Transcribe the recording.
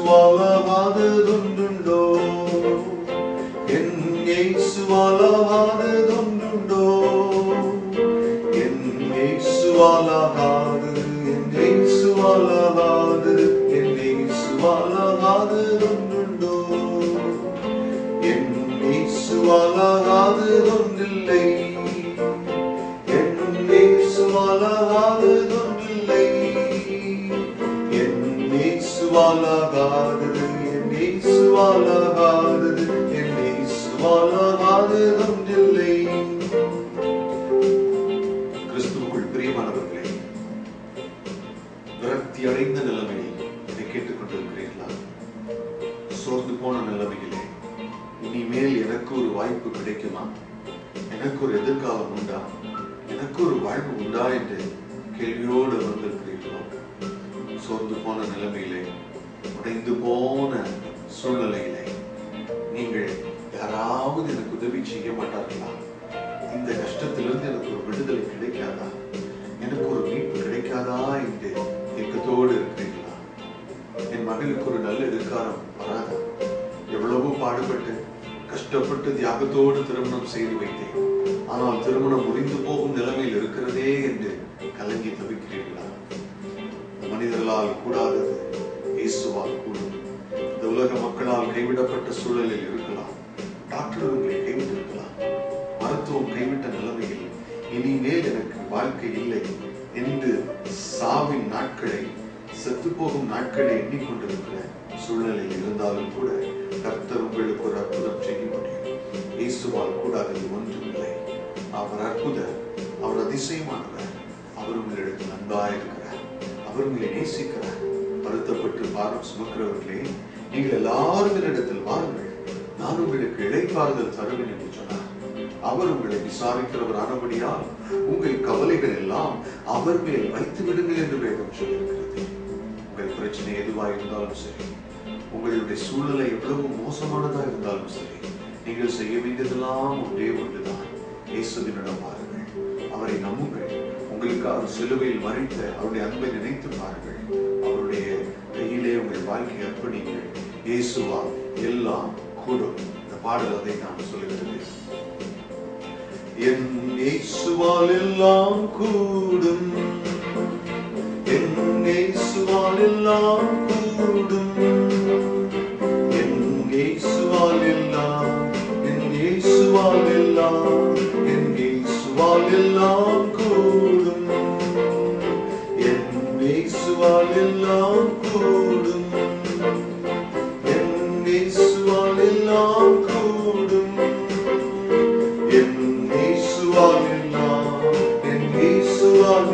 இயேசுவாலாகாததொன்றுண்டோ? என் இயேசுவாலாகாததொன்றுண்டோ? என் இயேசுவாலாகாதது, என் இயேசுவாலாகாதது, என் இயேசுவாலாகாததொன்றுண்டோ? என் இயேசுவாலாகாததொன்றில்லை. என் இயேசுவாலாகாததொன்றில்லை. என் இயேசுவாலாகாதது, என் இயேசுவாலாகாதது, என் இயேசுவாலாகாததொன்றில்லை. கிறிஸ்துவுக்குள் பிரியமானவர்களே, விரக்தி அடைந்த நிலைமையில் இதை கேட்டுக்கொண்டிருக்கிறீர்களா? சோர்ந்து போன நிலைமையிலே இனிமேல் எனக்கு ஒரு வாய்ப்பு கிடைக்குமா? எனக்கு ஒரு எதிர்காலம் உண்டா? எனக்கு ஒரு வாழ்வு உண்டா என்று கேள்வியோடு வந்திருக்கிறீர்களோ? சோர்ந்து போன நிலைமையிலே, உடைந்து போன சூழ்நிலையிலே நீங்கள் யாராவது எனக்கு உதவி செய்ய மாட்டார்களா? இந்த கஷ்டத்திலிருந்து எனக்கு ஒரு விடுதலை கிடைக்காதா? எனக்கு ஒரு மீட்பு கிடைக்காதா என்று ஏக்கத்தோடு இருக்கிறீர்களா? என் மகளுக்கு ஒரு நல்ல எதிர்காலம் வராதா? எவ்வளவோ பாடுபட்டு கஷ்டப்பட்டு தியாகத்தோடு திருமணம் செய்து வைத்தேன், ஆனால் திருமணம் முறிந்து போகும் நிலைமையில் இருக்கிறதே என்று கலங்கி தவிக்கிறீர்களா? மனிதர்களால் கூடாதது இயேசுவால் கூடும். இந்த உலக மக்களால் கைவிடப்பட்ட சூழலில் இருக்கலாம், டாக்டர் உங்களை கைவிட்டிருக்கலாம், மருத்துவம் கைவிட்ட நிலைமையில் இனிமேல் எனக்கு வாழ்க்கை இல்லை என்று சாவின் நாட்களை, செத்து போகும் நாட்களை எண்ணிக்கொண்டிருக்கிற சூழ்நிலையில் இருந்தாலும் கூட கர்த்தர் உங்களுக்கு ஒரு அற்புதம் செய்ய முடியும். இயேசுவால் கூடாதது ஒன்றுமில்லை. அவர் அற்புதர், அவர் அதிசயமானவர். அவர் உங்களிடத்தில் அன்பாயிருக்கிறார், அவர் உங்களை நேசிக்கிறார். வருத்தப்பட்டு பாரம் சுமக்கிறவர்களே, நீங்கள் எல்லாரும் என்னிடத்தில் வாருங்கள், நான் உங்களுக்கு இளைப்பாறுதல் தருவேன் என்று சொன்னார். அவர் உங்களை விசாரிக்கிறவர் ஆனபடியால் உங்கள் கவலைகள் எல்லாம் அவர் மேல் வைத்து விடுங்கள் என்று வேதம் சொல்லியிருக்கிறது. உங்கள் பிரச்சனை எதுவாக இருந்தாலும் சரி, உங்களுடைய சூழ்நிலை எவ்வளவு மோசமானதா இருந்தாலும் சரி, நீங்கள் செய்ய வேண்டியதெல்லாம் ஒன்றே ஒன்றுதான். இயேசுவினிடம் பாருங்கள், அவரை நம்புங்கள். உங்களுக்கு அவர் சிலுவையில் மறித்த அவருடைய அன்பை நினைத்து பாருங்கள். அவருடைய கையிலே உங்கள் வாழ்க்கையை அர்ப்பணிங்கள். இயேசுவால் எல்லாம் கூடும். இந்த பாடல் அதை நாம் சொல்லுகிறது. என் இயேசுவால் எல்லாம் கூடும், என் இயேசுவால் எல்லாம் கூடும், என் இயேசுவால் எல்லாம், என் இயேசுவால் எல்லாம், என் இயேசுவால் எல்லாம் கூடும், என் இயேசுவால் எல்லாம் கூடும், என் இயேசுவால் எல்லாம் கூடும், என் இயேசுவால் எல்லாம், என் இயேசுவால்